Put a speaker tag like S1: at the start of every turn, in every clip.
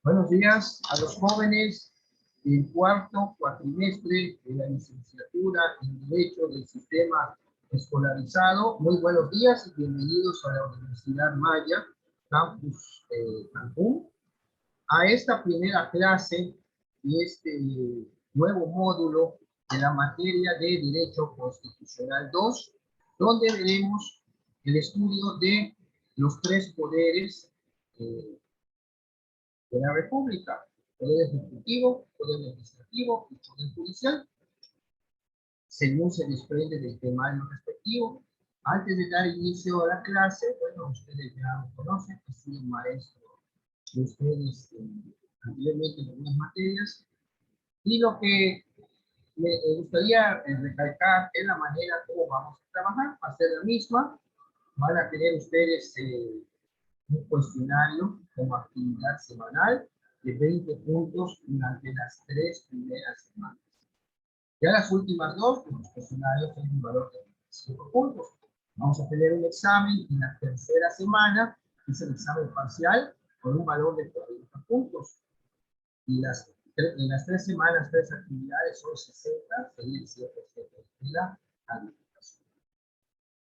S1: Buenos días a los jóvenes del cuarto cuatrimestre de la licenciatura en Derecho del Sistema Escolarizado. Muy buenos días y bienvenidos a la Universidad Maya, Campus Cancún, a esta primera clase de este nuevo módulo de la materia de Derecho Constitucional 2, donde veremos el estudio de los tres poderes de la República: poder ejecutivo, poder legislativo y poder judicial, según se desprende del temario respectivo. Antes de dar inicio a la clase, bueno, ustedes ya lo conocen, he sido maestro de ustedes anteriormente en algunas materias, y lo que me gustaría recalcar es la manera como vamos a trabajar. Va a ser la misma. Van a tener ustedes un cuestionario como actividad semanal de 20 puntos durante las 3 primeras semanas. Ya las últimas dos, los cuestionarios tienen un valor de 25 puntos. Vamos a tener un examen en la tercera semana, que es el examen parcial, con un valor de 40 puntos. Y en las 3 semanas, 3 actividades son 60, sería el 100% de la calificación.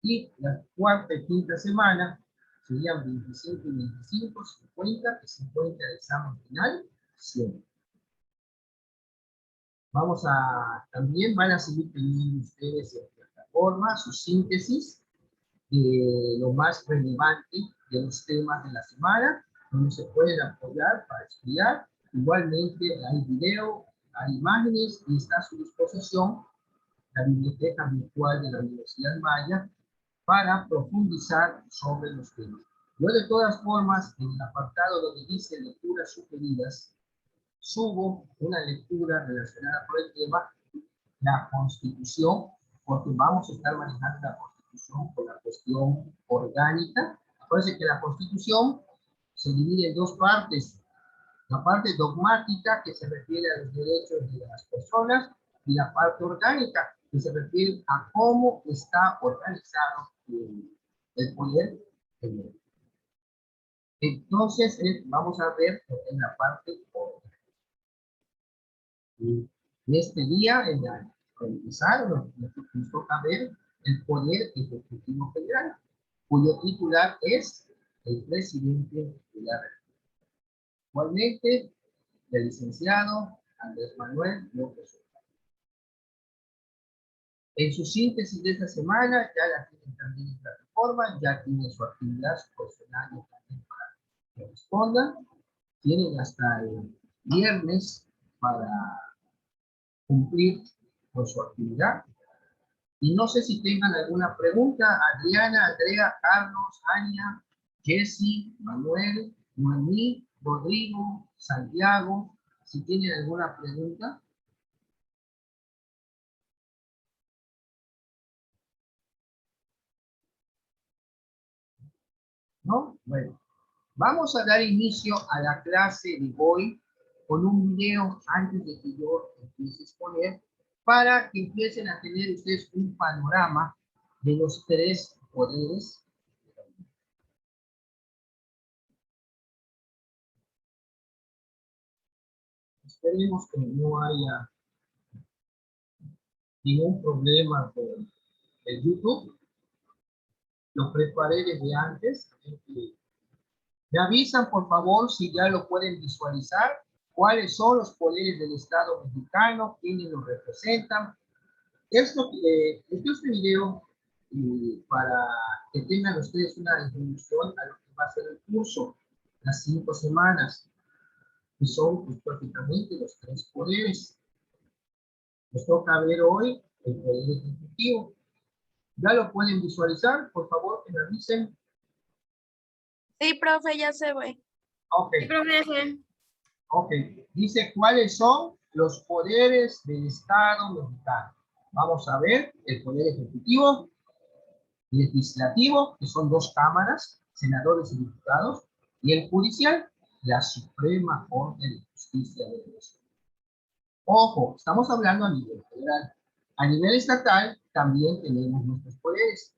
S1: Y la cuarta y quinta semana serían 25 y 25, 50 y 50 de examen final, 100. También van a seguir teniendo ustedes en plataforma su síntesis de lo más relevante de los temas de la semana, donde se pueden apoyar para estudiar. Igualmente hay video, hay imágenes y está a su disposición la biblioteca virtual de la Universidad Maya para profundizar sobre los temas. Yo, de todas formas, en el apartado donde dice lecturas sugeridas, subo una lectura relacionada con el tema, la Constitución, porque vamos a estar manejando la Constitución con la cuestión orgánica. Acuérdense que la Constitución se divide en dos partes: la parte dogmática, que se refiere a los derechos de las personas, y la parte orgánica, que se refiere a cómo está organizado el poder. Entonces, vamos a ver en la parte orgánica. En este día, para empezar, nos toca ver el Poder Ejecutivo Federal, cuyo titular es el presidente de la República. Igualmente, el licenciado Andrés Manuel López Obrador. En su síntesis de esta semana, ya la tienen también en plataforma, ya tienen su actividad, su cuestionario también para que respondan. Tienen hasta el viernes para cumplir con su actividad. Y no sé si tengan alguna pregunta. Adriana, Andrea, Carlos, Ania, Jessy, Manuel, Noemí, Rodrigo, Santiago, si tienen alguna pregunta. ¿No? Bueno, vamos a dar inicio a la clase de hoy con un video antes de que yo empiece a exponer, para que empiecen a tener ustedes un panorama de los tres poderes. Esperemos que no haya ningún problema con el YouTube. Lo preparé desde antes. Me avisan, por favor, si ya lo pueden visualizar, cuáles son los poderes del Estado mexicano, quiénes los representan. Este video para que tengan ustedes una introducción a lo que va a ser el curso, las 5 semanas, que son pues, prácticamente los tres poderes. Nos toca ver hoy el poder ejecutivo. ¿Ya lo pueden visualizar? Por favor, que me avisen.
S2: Sí, profe, ya se ve.
S1: Ok.
S2: Sí, profe, ya se ve.
S1: Ok. Dice cuáles son los poderes del Estado mexicano. Vamos a ver el poder ejecutivo, legislativo, que son 2 cámaras, senadores y diputados, y el judicial, la Suprema Corte de Justicia de Venezuela. Ojo, estamos hablando a nivel federal. A nivel estatal también tenemos nuestros poderes,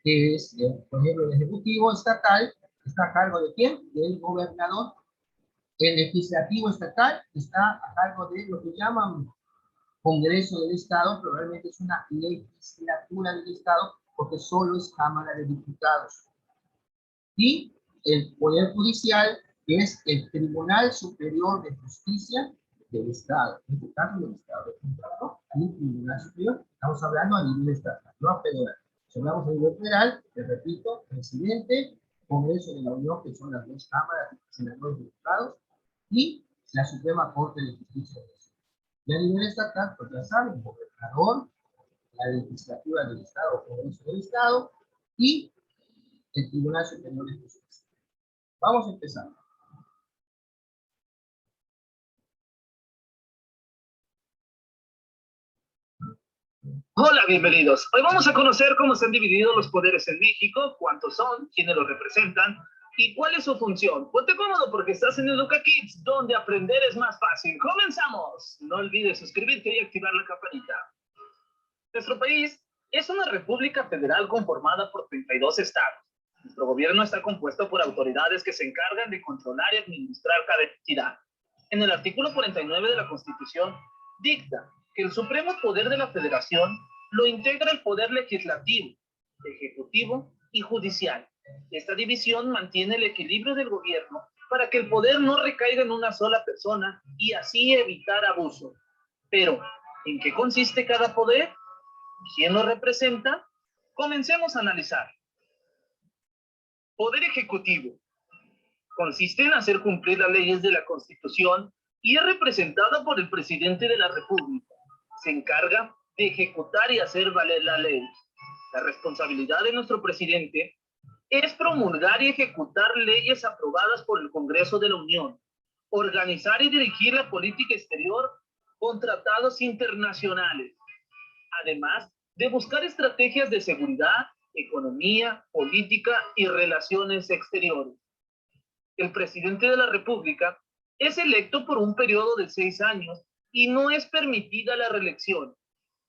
S1: que es, por ejemplo, el Ejecutivo estatal está a cargo de ¿quién? Del gobernador. El legislativo estatal está a cargo de lo que llaman Congreso del Estado, pero realmente es una legislatura del Estado porque solo es Cámara de Diputados. Y el Poder Judicial, que es el Tribunal Superior de Justicia del Estado. En este caso del Estado, ¿no? El Tribunal Superior, estamos hablando a nivel estatal, no a federal. Si hablamos a nivel federal, te repito, presidente, Congreso de la Unión, que son las dos cámaras, senadores y diputados, y la Suprema Corte de Justicia del Estado. Y a nivel estatal, pues ya saben, gobernador, la legislatura del Estado, Congreso del Estado, y el Tribunal Superior de Justicia. Vamos a empezar.
S3: Hola, bienvenidos. Hoy vamos a conocer cómo se han dividido los poderes en México, cuántos son, quiénes los representan y cuál es su función. Ponte cómodo porque estás en Educa Kids, donde aprender es más fácil. ¡Comenzamos! No olvides suscribirte y activar la campanita. Nuestro país es una república federal conformada por 32 estados. Nuestro gobierno está compuesto por autoridades que se encargan de controlar y administrar cada entidad. En el artículo 49 de la Constitución dicta que el supremo poder de la federación lo integra el poder legislativo, ejecutivo y judicial. Esta división mantiene el equilibrio del gobierno para que el poder no recaiga en una sola persona y así evitar abuso. Pero, ¿en qué consiste cada poder? ¿Quién lo representa? Comencemos a analizar. Poder ejecutivo. Consiste en hacer cumplir las leyes de la Constitución y es representada por el presidente de la República. Se encarga de ejecutar y hacer valer la ley. La responsabilidad de nuestro presidente es promulgar y ejecutar leyes aprobadas por el Congreso de la Unión, organizar y dirigir la política exterior con tratados internacionales, además de buscar estrategias de seguridad, economía, política y relaciones exteriores. El presidente de la República es electo por un periodo de 6 años y no es permitida la reelección.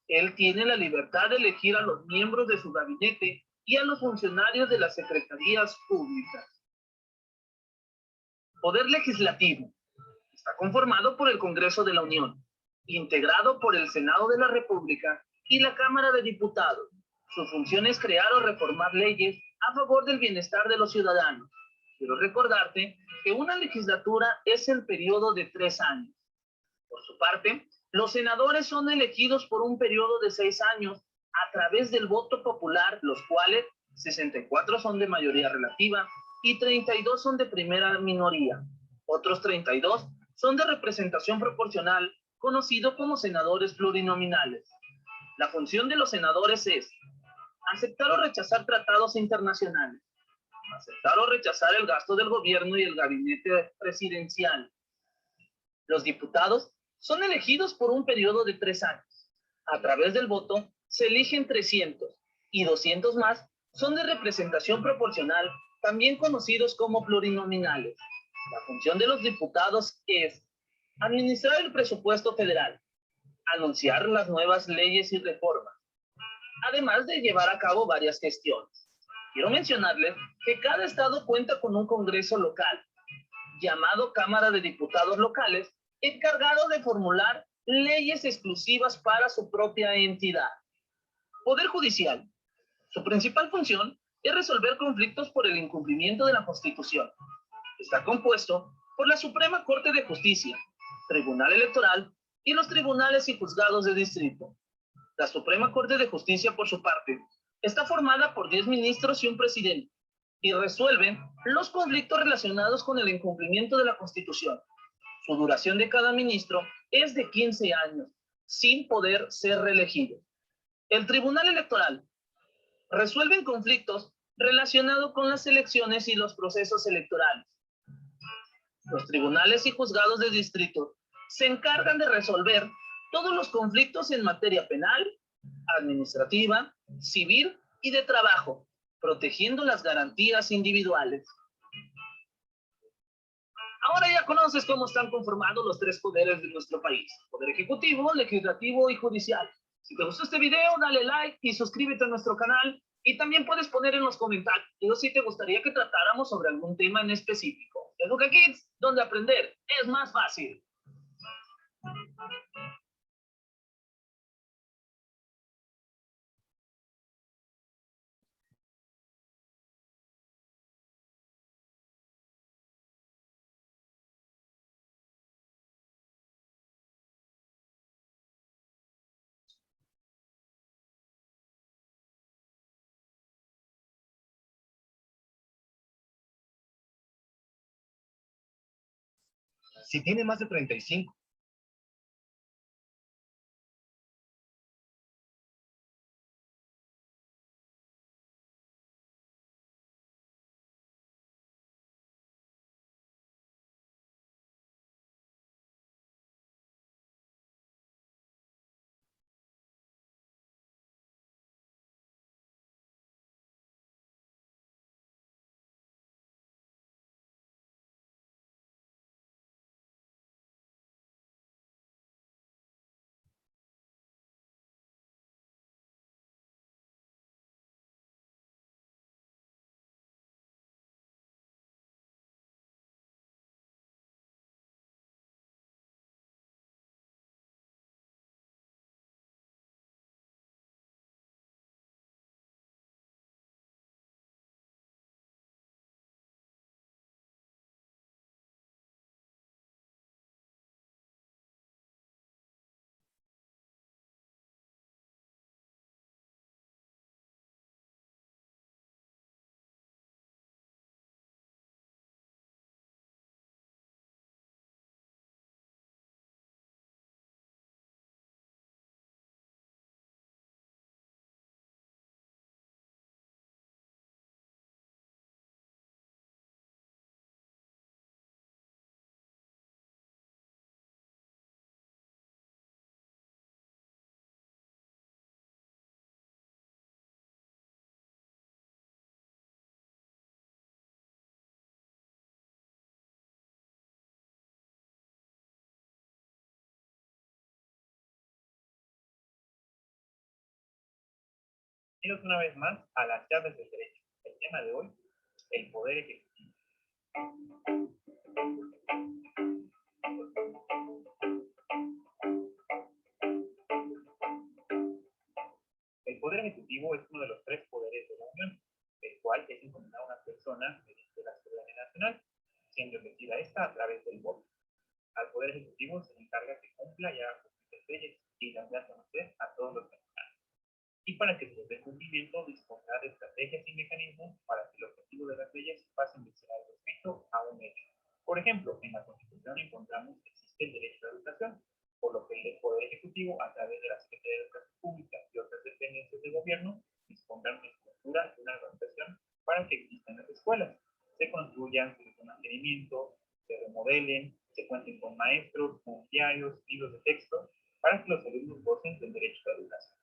S3: Él tiene la libertad de elegir a los miembros de su gabinete y a los funcionarios de las secretarías públicas. Poder legislativo. Está conformado por el Congreso de la Unión, integrado por el Senado de la República y la Cámara de Diputados. Su función es crear o reformar leyes a favor del bienestar de los ciudadanos. Quiero recordarte que una legislatura es el periodo de 3 años. Por su parte, los senadores son elegidos por un periodo de 6 años a través del voto popular, los cuales 64 son de mayoría relativa y 32 son de primera minoría. Otros 32 son de representación proporcional, conocido como senadores plurinominales. La función de los senadores es aceptar o rechazar tratados internacionales, aceptar o rechazar el gasto del gobierno y el gabinete presidencial. Los diputados son elegidos por un periodo de 3 años. A través del voto se eligen 300 y 200 más son de representación proporcional, también conocidos como plurinominales. La función de los diputados es administrar el presupuesto federal, anunciar las nuevas leyes y reformas, además de llevar a cabo varias gestiones. Quiero mencionarles que cada estado cuenta con un congreso local, llamado Cámara de Diputados Locales, encargado de formular leyes exclusivas para su propia entidad. Poder Judicial. Su principal función es resolver conflictos por el incumplimiento de la Constitución. Está compuesto por la Suprema Corte de Justicia, Tribunal Electoral y los tribunales y juzgados de distrito. La Suprema Corte de Justicia, por su parte, está formada por 10 ministros y un presidente y resuelven los conflictos relacionados con el incumplimiento de la Constitución. Su duración de cada ministro es de 15 años, sin poder ser reelegido. El Tribunal Electoral resuelve conflictos relacionados con las elecciones y los procesos electorales. Los tribunales y juzgados de distrito se encargan de resolver todos los conflictos en materia penal, administrativa, civil y de trabajo, protegiendo las garantías individuales. Ahora ya conoces cómo están conformados los 3 poderes de nuestro país: poder ejecutivo, legislativo y judicial. Si te gustó este video, dale like y suscríbete a nuestro canal. Y también puedes poner en los comentarios si te gustaría que tratáramos sobre algún tema en específico. Educa Kids, donde aprender es más fácil.
S4: Si tiene más de 35. Bienvenidos una vez más a las llaves del derecho. El tema de hoy, el poder ejecutivo. El poder ejecutivo es uno de los tres poderes de la Unión, el cual es encomendado a una persona mediante la soberanía nacional, siendo elegida esta a través del voto. Al poder ejecutivo se le encarga que cumpla y haga cumplir las leyes y las dé a conocer a todos los mexicanos. Y para que se les dé cumplimiento, dispondrá de estrategias y mecanismos para que el objetivo de las leyes pasen de ser algo escrito a un hecho. Por ejemplo, en la Constitución encontramos que existe el derecho a la educación, por lo que el Poder Ejecutivo, a través de la Secretaría de Educación Pública y otras dependencias del gobierno, dispondrán una estructura y una organización para que existan las escuelas, se construyan, se les dé mantenimiento, se remodelen, se cuenten con maestros, con diarios, libros de texto, para que los alumnos gocen del derecho a la educación.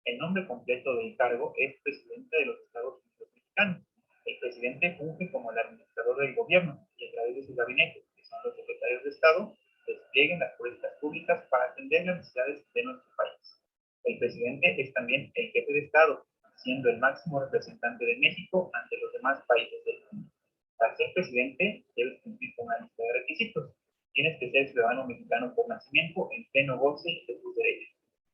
S4: El nombre completo del cargo es Presidente de los Estados Unidos Mexicanos. El presidente funge como el administrador del gobierno y a través de su gabinete, que son los secretarios de Estado, desplieguen las políticas públicas para atender las necesidades de nuestro país. El presidente es también el jefe de Estado, siendo el máximo representante de México ante los demás países del mundo. Para ser presidente, debes cumplir con una lista de requisitos. Tienes que ser ciudadano mexicano por nacimiento en pleno goce de tus derechos.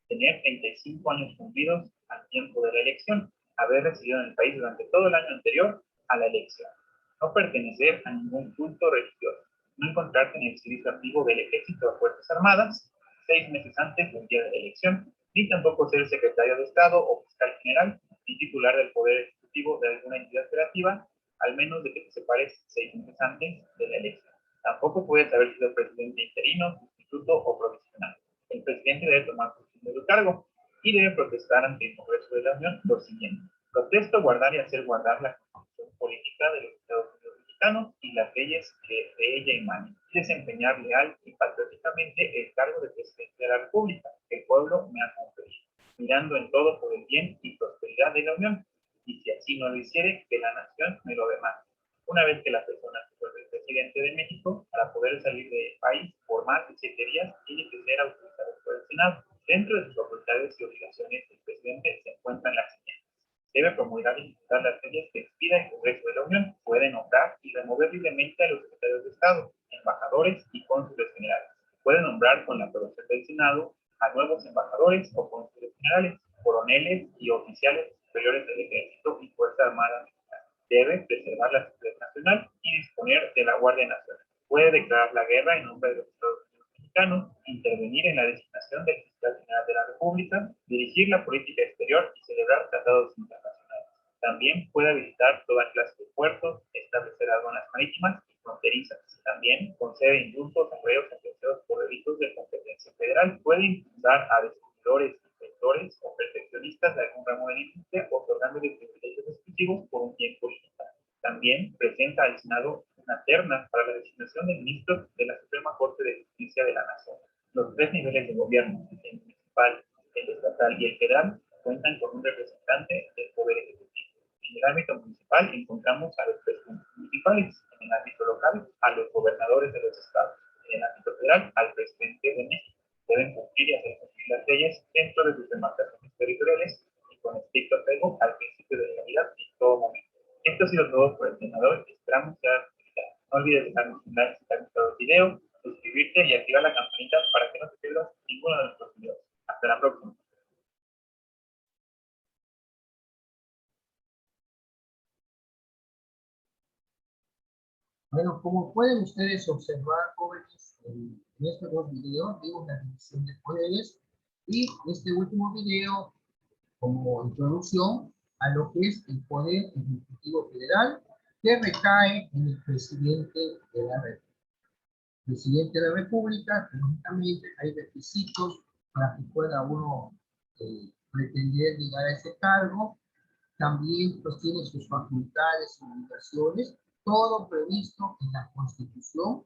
S4: Tener 35 años cumplidos al tiempo de la elección, haber residido en el país durante todo el año anterior a la elección, no pertenecer a ningún culto religioso, no encontrarte en el servicio activo del Ejército de Fuerzas Armadas 6 meses antes del día de la elección, ni tampoco ser secretario de Estado o fiscal general, ni titular del Poder Ejecutivo de alguna entidad federativa, al menos de que te separes 6 meses antes de la elección. Tampoco puedes haber sido presidente interino, sustituto o provisional. El presidente debe tomar posesión de su cargo y debe protestar ante el Congreso de la Unión lo siguiente: protesto guardar y hacer guardar la constitución política de los Estados Unidos mexicanos y las leyes que de ella emanen, y desempeñar leal y patrióticamente el cargo de presidente de la República que el pueblo me ha conferido, mirando en todo por el bien y prosperidad de la Unión, y si así no lo hiciere, que la nación me lo demande. Una vez que la persona se vuelve presidente de México, para poder salir del país por más de 7 días, tiene que ser autorizado por el Senado. Dentro de sus facultades y obligaciones, el presidente se encuentran las siguientes: debe promulgar y ejecutar las leyes que expida el Congreso de la Unión, puede nombrar y remover libremente a los secretarios Estado, embajadores y cónsules generales. Puede nombrar con la aprobación del Senado a nuevos embajadores o cónsules generales, coroneles y oficiales superiores del Ejército y Fuerza Armada Mexicana. Debe preservar la seguridad nacional y disponer de la Guardia Nacional. Puede declarar la guerra en nombre de los Estados Unidos mexicanos, intervenir en la designación del fiscal general de la República, dirigir la política exterior y celebrar tratados internacionales. También puede habilitar toda clase de puertos, establecer aduanas marítimas y fronterizas. También concede indultos a reos sentenciados por delitos de competencia federal. Puede impulsar a distribuidores, inspectores o perfeccionistas de algún ramo de la industria, otorgándoles privilegios exclusivos por un tiempo limitado. También presenta al Senado una terna para la designación de ministros de la Suprema Corte de Justicia de la Nación. Los tres niveles de gobierno, el municipal, el estatal y el federal, cuentan con un representante del Poder Ejecutivo. En el ámbito municipal encontramos a los presidentes municipales, en el ámbito local a los gobernadores de los estados, en el ámbito federal al presidente de México. Deben cumplir y hacer cumplir las leyes dentro de sus demarcaciones territoriales y con estricto apego al principio de legalidad en todo momento. Esto ha sido todo por el senador. Esperamos que haya utilizado. No olvides dejarnos un like si te ha gustado el video, suscribirte y activar la campanita para que no te pierdas ninguno de nuestros videos. Hasta la próxima.
S1: Bueno, como pueden ustedes observar, jóvenes, en estos dos videos vimos la división de poderes y este último video como introducción a lo que es el Poder Ejecutivo Federal que recae en el presidente de la República. Presidente de la República, lógicamente hay requisitos para que pueda uno pretender llegar a ese cargo. También pues tiene sus facultades y obligaciones, todo previsto en la Constitución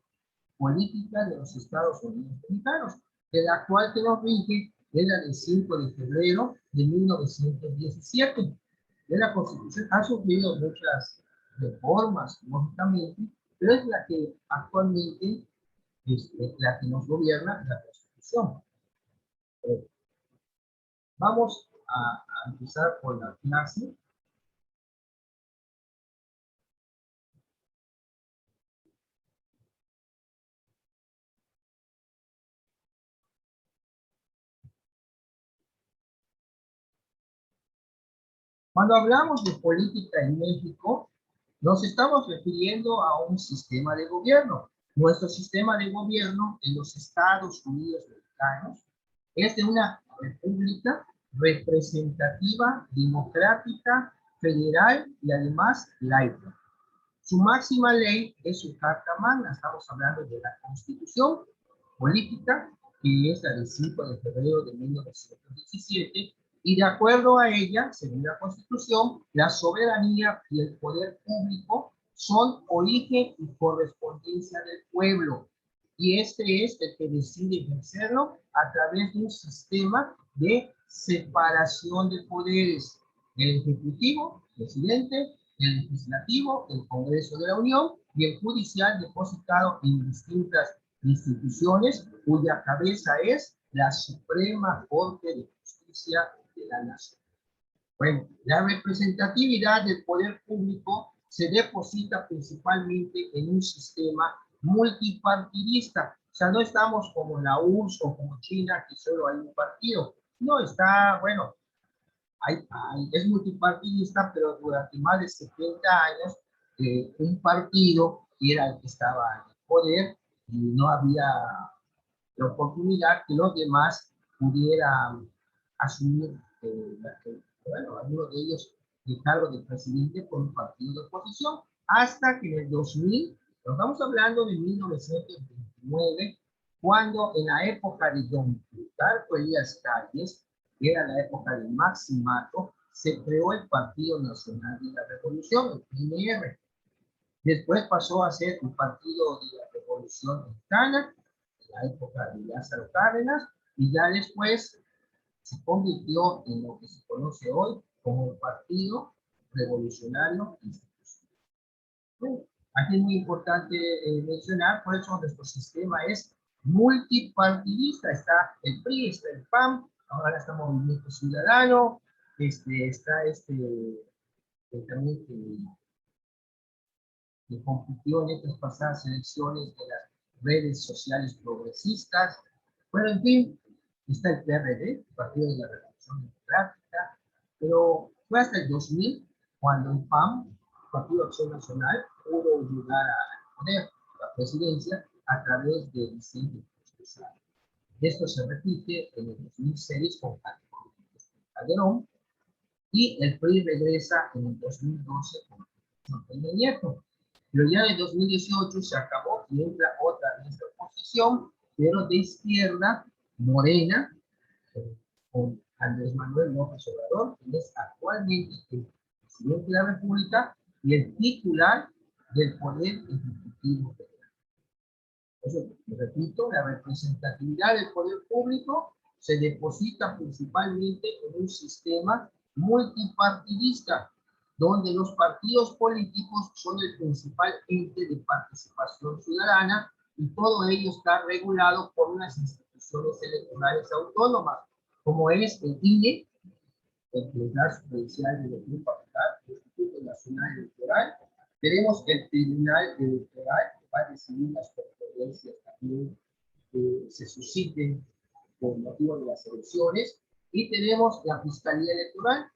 S1: Política de los Estados Unidos Mexicanos, de la cual que nos rige es la del 5 de febrero de 1917. De la Constitución ha sufrido muchas reformas, lógicamente, pero es la que actualmente es la que nos gobierna, la Constitución. Vamos a empezar por la clase. Cuando hablamos de política en México, nos estamos refiriendo a un sistema de gobierno. Nuestro sistema de gobierno en los Estados Unidos mexicanos es de una república representativa, democrática, federal y además laica. Su máxima ley es su Carta Magna. Estamos hablando de la Constitución Política, que es la del 5 de febrero de 1917, y de acuerdo a ella, según la Constitución, la soberanía y el poder público son origen y correspondencia del pueblo, y este es el que decide ejercerlo a través de un sistema de separación de poderes: el Ejecutivo, presidente; el Legislativo, el Congreso de la Unión; y el Judicial, depositado en distintas instituciones, cuya cabeza es la Suprema Corte de Justicia de la Nación. Bueno, la representatividad del poder público se deposita principalmente en un sistema multipartidista. O sea, no estamos como la URSS o como China, que solo hay un partido. No, está, bueno, es multipartidista, pero durante más de 70 años, un partido era el que estaba en el poder y no había la oportunidad que los demás pudieran asumir, bueno, algunos de ellos el cargo de presidente por un partido de oposición, hasta que en el 2000, nos estamos hablando de 1929, cuando en la época de don Plutarco Elías Calles, que era la época del Maximato, se creó el Partido Nacional de la Revolución, el PNR. Después pasó a ser el Partido de la Revolución Mexicana, en la época de Lázaro Cárdenas, y ya después se convirtió en lo que se conoce hoy como el Partido Revolucionario Institucional. Bueno, aquí es muy importante mencionar, por eso nuestro sistema es multipartidista. Está el PRI, está el PAN, ahora está Movimiento Ciudadano, está también que compitió en estas pasadas elecciones de las redes sociales progresistas. Bueno, en fin, está el PRD, Partido de la Revolución Democrática, pero fue hasta el 2000 cuando el PAN, Partido de Acción Nacional, pudo llegar al poder, la presidencia, a través de Vicente Fox. Esto se repite en el 2006 con Calderón, y el PRI regresa en el 2012 con Peña Nieto. Pero ya en el 2018 se acabó y entra otra vez de oposición, pero de izquierda, Morena, con Andrés Manuel López Obrador, quien es actualmente el presidente de la República y el titular del Poder Ejecutivo Federal. Eso, repito, la representatividad del poder público se deposita principalmente en un sistema multipartidista, donde los partidos políticos son el principal ente de participación ciudadana y todo ello está regulado por unas instituciones electorales autónomas, como es el INE, el Tribunal Judicial de Grupo el Instituto Nacional Electoral. Tenemos el Tribunal Electoral que va a decidir las controversias también que se susciten por motivo de las elecciones, y tenemos la Fiscalía Electoral.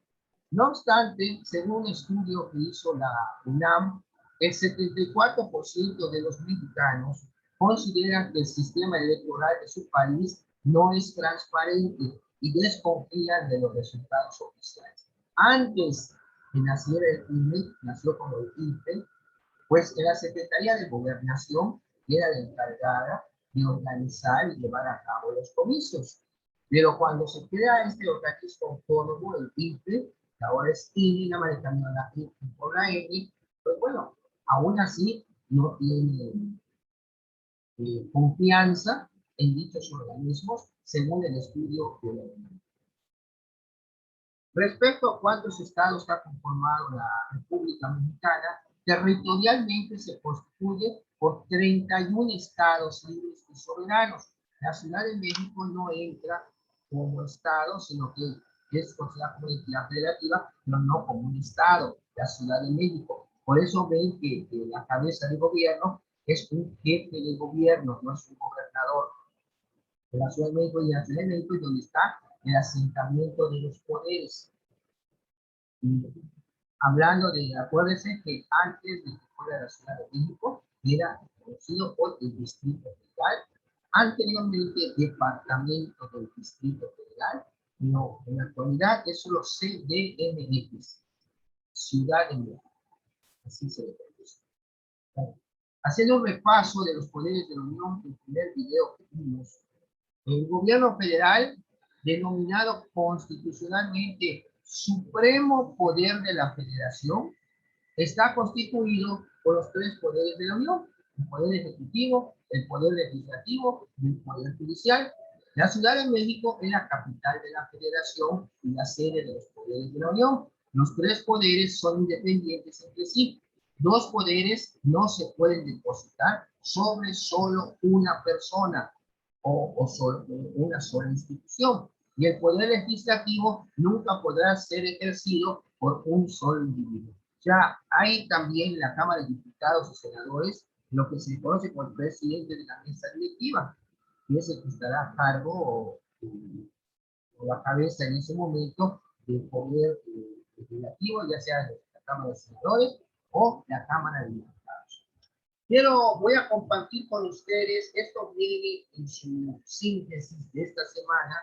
S1: No obstante, según un estudio que hizo la UNAM, el 74% de los mexicanos consideran que el sistema electoral de su país no es transparente y desconfían de los resultados oficiales. Antes que naciera el INE, nació como el INPE, pues la Secretaría de Gobernación era la encargada de organizar y llevar a cabo los comicios. Pero cuando se crea este organismo autónomo, el INPE, que ahora es INE, la manejando la I por la N, pues bueno, aún así no tiene confianza en dichos organismos, según el estudio de la UNAM. Respecto a cuántos estados está conformado la República Mexicana, territorialmente se constituye por 31 estados libres y soberanos. La Ciudad de México no entra como estado, sino que es considerada como entidad federativa, pero no como un estado, la Ciudad de México. Por eso ven que la cabeza de gobierno es un jefe de gobierno, no es un gobernador. En la Ciudad de México y en la Ciudad de México es donde está el asentamiento de los poderes. Y hablando de, acuérdense que antes de que fuera la Ciudad de México, era conocido por el Distrito Federal, anteriormente Departamento del Distrito Federal, no, en la actualidad es solo CDMX, Ciudad de México, así se le conoce. Haciendo un repaso de los poderes de la Unión, el primer video que vimos, el gobierno federal, denominado constitucionalmente Supremo Poder de la Federación, está constituido por los tres poderes de la Unión: el Poder Ejecutivo, el Poder Legislativo y el Poder Judicial. La Ciudad de México es la capital de la Federación y la sede de los poderes de la Unión. Los tres poderes son independientes entre sí. Dos poderes no se pueden depositar sobre solo una persona o solo una sola institución. Y el poder legislativo nunca podrá ser ejercido por un solo individuo. Ya hay también en la Cámara de Diputados y Senadores lo que se conoce como el presidente de la mesa directiva, que es el que estará a cargo o la cabeza en ese momento del poder legislativo, ya sea de la Cámara de Senadores o la Cámara de Diputados. Pero voy a compartir con ustedes, esto viene en su síntesis de esta semana,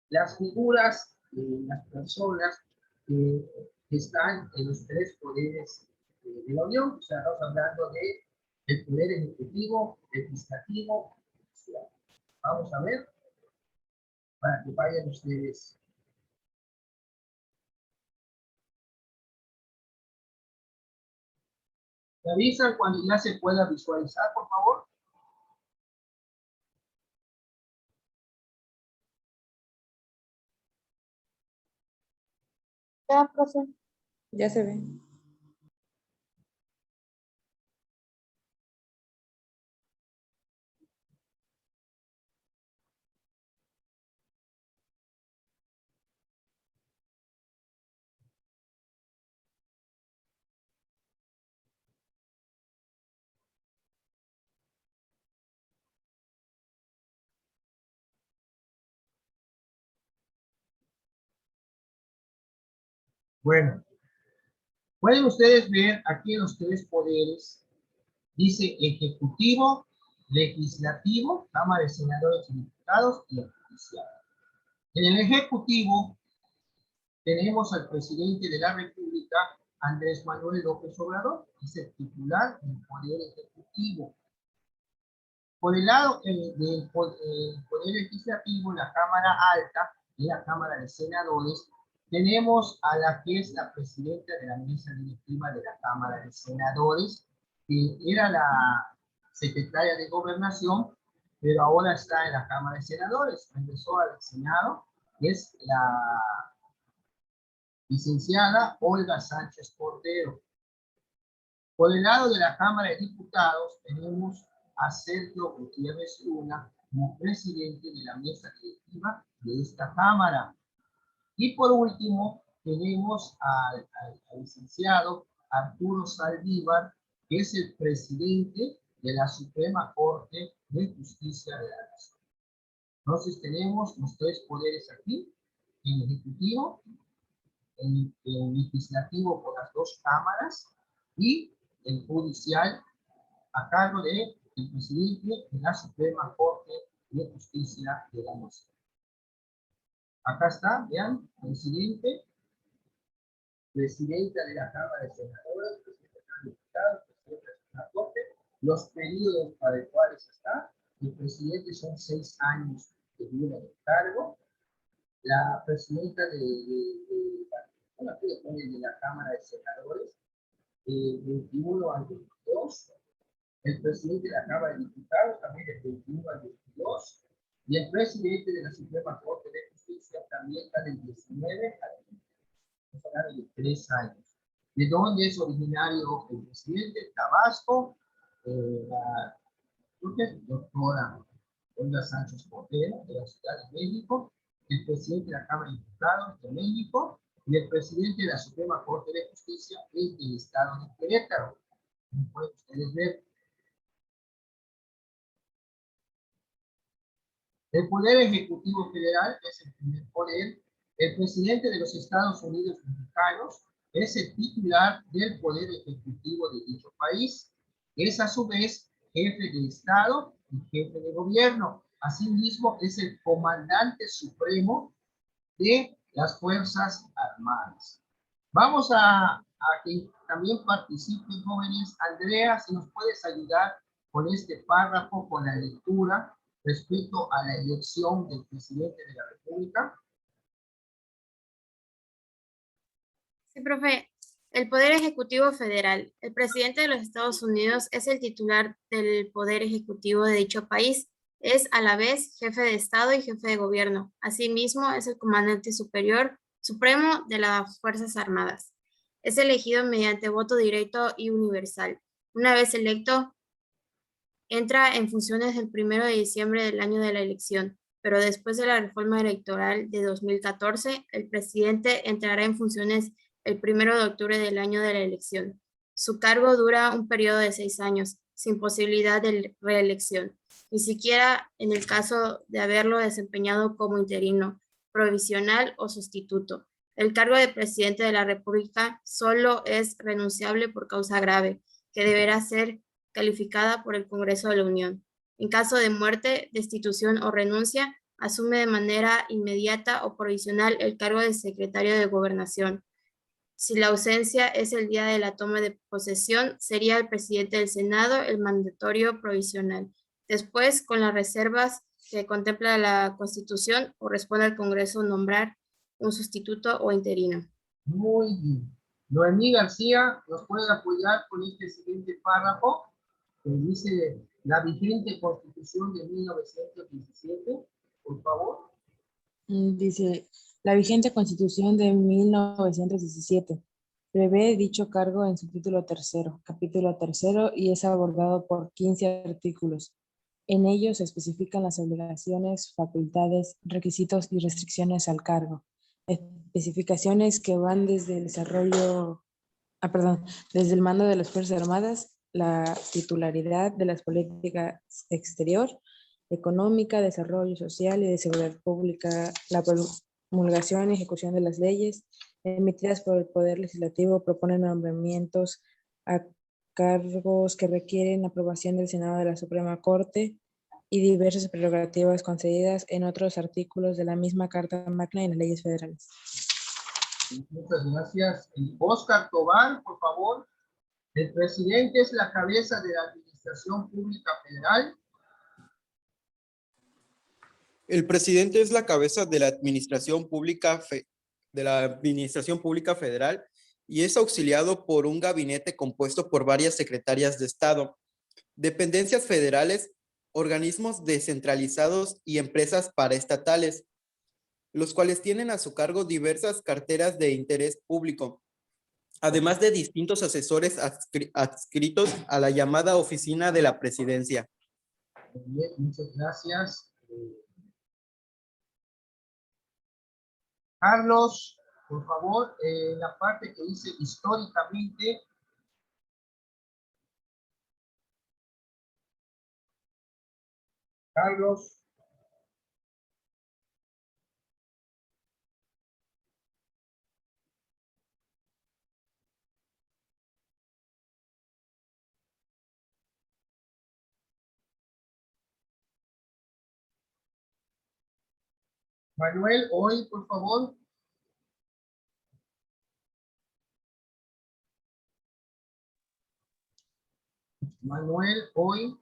S1: las figuras de las personas que están en los tres poderes de la Unión. O sea, estamos hablando de el poder ejecutivo, legislativo y judicial. Vamos a ver, para que vayan ustedes. ¿Me avisan cuando ya se pueda visualizar, por favor?
S2: Ya, profe.
S5: Ya se ve.
S1: Bueno, pueden ustedes ver aquí en los tres poderes, dice ejecutivo, legislativo, Cámara de Senadores y Diputados y el judicial. En el ejecutivo tenemos al presidente de la República, Andrés Manuel López Obrador, que es el titular del poder ejecutivo. Por el lado del poder legislativo, la Cámara Alta y la Cámara de Senadores, tenemos a la que es la presidenta de la mesa directiva de la Cámara de Senadores, que era la secretaria de Gobernación, pero ahora está en la Cámara de Senadores, regresó al Senado, que es la licenciada Olga Sánchez Cordero. Por el lado de la Cámara de Diputados tenemos a Sergio Gutiérrez Luna como presidente de la mesa directiva de esta Cámara. Y por último tenemos al licenciado Arturo Saldívar, que es el presidente de la Suprema Corte de Justicia de la Nación. Entonces tenemos los tres poderes aquí, en el Ejecutivo, en el Legislativo por las dos cámaras y el Judicial a cargo del presidente de la Suprema Corte de Justicia de la Nación. Acá está, vean, presidenta de la Cámara de Senadores, presidenta de los diputados, presidenta de la Corte, los periodos para los cuales está. El presidente son 6 años que dura el cargo. La presidenta de la Cámara de Senadores, 21 al 22. El presidente de la Cámara de Diputados también del 21 al 22. Y el presidente de la Suprema Corte de Justicia también está del 19 al 20. Estamos hablando de 3 años. ¿De dónde es originario el presidente? Tabasco, la doctora Olga Sánchez Cordero, de la Ciudad de México, el presidente de la Cámara de Diputados de México, y el presidente de la Suprema Corte de Justicia es del estado de Querétaro. Como pueden ustedes ver. El Poder Ejecutivo Federal es el primer poder. El presidente de los Estados Unidos Mexicanos es el titular del Poder Ejecutivo de dicho país. Es a su vez jefe de Estado y jefe de gobierno. Asimismo, es el comandante supremo de las Fuerzas Armadas. Vamos a que también participen, jóvenes. Andrea, si nos puedes ayudar con este párrafo, con la lectura respecto a la elección del presidente de la República.
S2: Sí, profe. El Poder Ejecutivo Federal. El presidente de los Estados Unidos es el titular del Poder Ejecutivo de dicho país. Es a la vez jefe de Estado y jefe de gobierno. Asimismo, es el comandante supremo de las Fuerzas Armadas. Es elegido mediante voto directo y universal. Una vez electo, entra en funciones el 1 de diciembre del año de la elección, pero después de la reforma electoral de 2014, el presidente entrará en funciones el 1 de octubre del año de la elección. Su cargo dura un periodo de 6 años, sin posibilidad de reelección, ni siquiera en el caso de haberlo desempeñado como interino, provisional o sustituto. El cargo de presidente de la República solo es renunciable por causa grave, que deberá ser calificada por el Congreso de la Unión. En caso de muerte, destitución o renuncia, asume de manera inmediata o provisional el cargo de secretario de Gobernación. Si la ausencia es el día de la toma de posesión, sería el presidente del Senado el mandatorio provisional. Después, con las reservas que contempla la Constitución, corresponde al Congreso nombrar un sustituto o interino.
S1: Muy bien. Noemí García, ¿nos puede apoyar con este siguiente párrafo? Que dice la vigente Constitución de 1917, por favor.
S5: Dice, la vigente Constitución de 1917 prevé dicho cargo en su título tercero, capítulo tercero, y es abordado por 15 artículos. En ellos se especifican las obligaciones, facultades, requisitos y restricciones al cargo. Especificaciones que van desde el desde el mando de las Fuerzas Armadas, la titularidad de las políticas exterior, económica, desarrollo social y de seguridad pública, la promulgación y ejecución de las leyes, emitidas por el Poder Legislativo, proponen nombramientos a cargos que requieren aprobación del Senado de la Suprema Corte y diversas prerrogativas concedidas en otros artículos de la misma Carta Magna y en las leyes federales.
S1: Muchas gracias. Oscar Tobar, por favor. El presidente es la cabeza de la Administración Pública Federal.
S6: El presidente es la cabeza de la Administración Pública Federal y es auxiliado por un gabinete compuesto por varias secretarias de Estado, dependencias federales, organismos descentralizados y empresas paraestatales, los cuales tienen a su cargo diversas carteras de interés público, además de distintos asesores adscritos a la llamada Oficina de la Presidencia.
S1: Bien, muchas gracias. Carlos, por favor, la parte que dice históricamente. Carlos. Manuel, hoy, por favor. Manuel, hoy.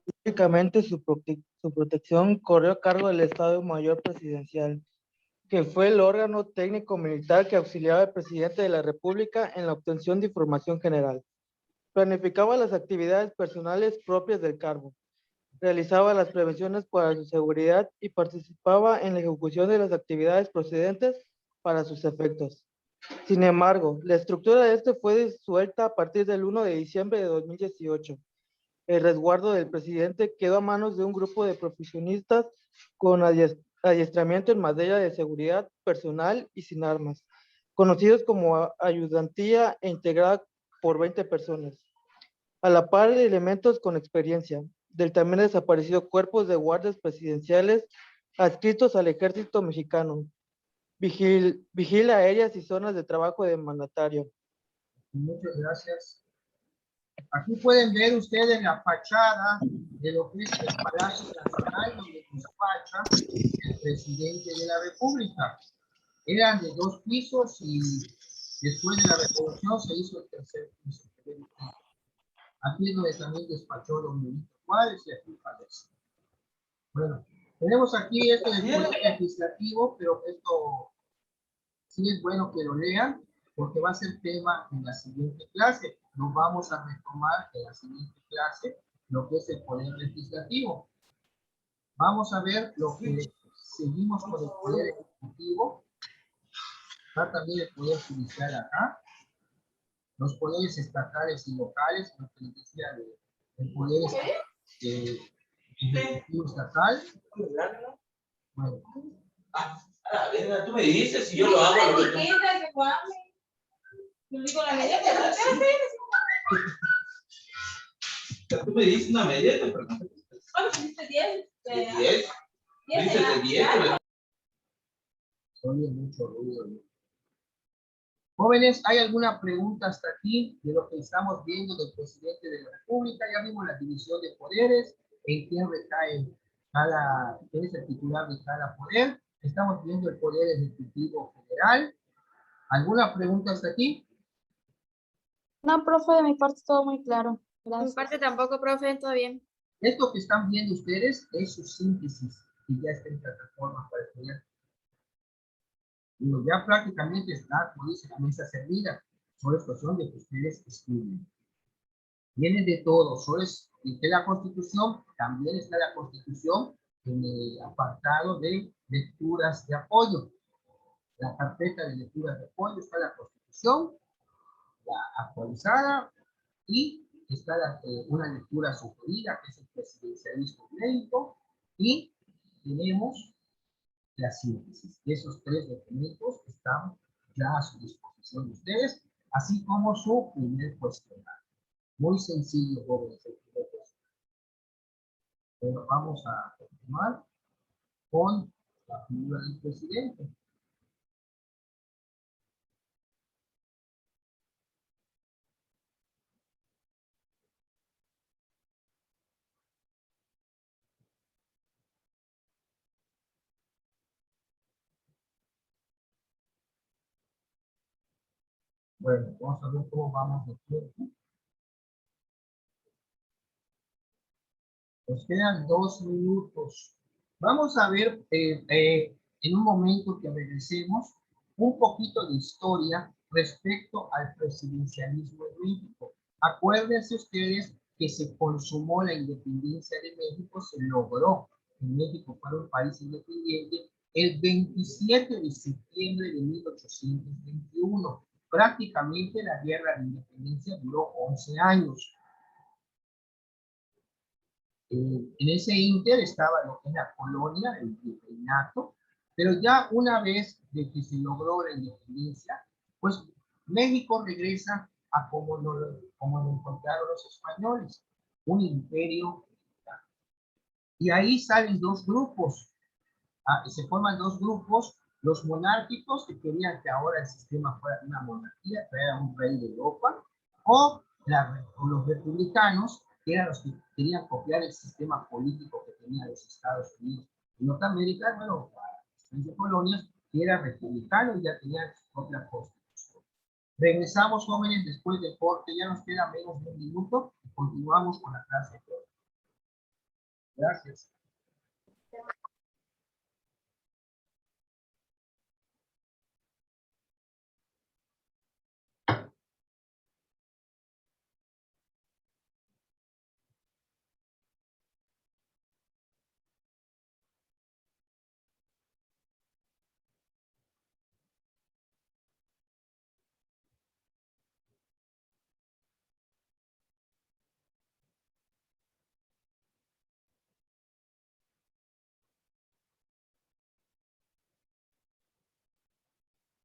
S7: Históricamente, su protección corrió a cargo del Estado Mayor Presidencial, que fue el órgano técnico militar que auxiliaba al presidente de la República en la obtención de información general. Planificaba las actividades personales propias del cargo, realizaba las prevenciones para su seguridad y participaba en la ejecución de las actividades procedentes para sus efectos. Sin embargo, la estructura de este fue disuelta a partir del 1 de diciembre de 2018. El resguardo del presidente quedó a manos de un grupo de profesionistas con adiestramiento en materia de seguridad personal y sin armas, conocidos como ayudantía e integrada por 20 personas, a la par de elementos con experiencia del también desaparecido cuerpos de guardias presidenciales adscritos al ejército mexicano, vigila aéreas y zonas de trabajo de mandatario.
S1: Muchas gracias. Aquí pueden ver ustedes la fachada de lo que es el Palacio Nacional, donde despacha el presidente de la República. Eran de 2 pisos y después de la revolución se hizo el 3er piso. Aquí es donde también despachó don Benito Juárez y aquí Palacio. Bueno, tenemos aquí esto del Poder Legislativo, pero esto sí es bueno que lo lean, porque va a ser tema en la siguiente clase. Nos vamos a retomar en la siguiente clase lo que es el Poder Legislativo. Vamos a ver lo que seguimos con el Poder Ejecutivo. Está también el Poder Judicial acá. Los poderes estatales y locales, lo que les decía el Poder Ejecutivo Estatal. Bueno.
S8: Tú me dices si yo lo hago. Tú me dices una media, pero no. ¿Dices 10? 10. Dices 10.
S1: Oye, mucho ruido. Jóvenes, ¿hay alguna pregunta hasta aquí de lo que estamos viendo del presidente de la República? Ya vimos la división de poderes, en quién recae quién es el titular de cada poder. Estamos viendo el Poder Ejecutivo Federal. ¿Alguna pregunta hasta aquí?
S9: No, profe, de mi parte todo muy claro. Gracias.
S2: De mi parte tampoco, profe, todo bien.
S1: Esto que están viendo ustedes es su síntesis, que ya está en plataforma para estudiar. Ya prácticamente está, como dice, la mesa servida. Solo es cuestión de que ustedes estudien. Viene de todo, solo es de la Constitución, también está la Constitución en el apartado de lecturas de apoyo. La carpeta de lecturas de apoyo está la Constitución, la actualizada, y está una lectura sugerida, que es el presidencialismo inédito, y tenemos la síntesis. Esos 3 documentos están ya a su disposición de ustedes, así como su primer cuestionario. Muy sencillo, jóvenes, el primer cuestionario. Pero vamos a continuar. con la figura del presidente. Bueno, vamos a ver cómo vamos de tiempo. Nos quedan 2 minutos. Vamos a ver en un momento que regresemos un poquito de historia respecto al presidencialismo en México. Acuérdense ustedes que se consumó la independencia de México, se logró que México fuera un país independiente el 27 de septiembre de 1821. Prácticamente la guerra de independencia duró 11 años. En ese ínter estaba lo que es la colonia, el virreinato, pero ya una vez de que se logró la independencia, pues México regresa a como lo encontraron los españoles, un imperio. Y ahí salen dos grupos, se forman dos grupos, los monárquicos que querían que ahora el sistema fuera una monarquía, que era un rey de Europa, o los republicanos, que eran los que querían copiar el sistema político que tenían los Estados Unidos y Norteamérica, bueno, las colonias, que era republicano y ya tenían su propia constitución. Regresamos, jóvenes, después del corte, ya nos queda menos de un minuto y continuamos con la clase de hoy. Gracias.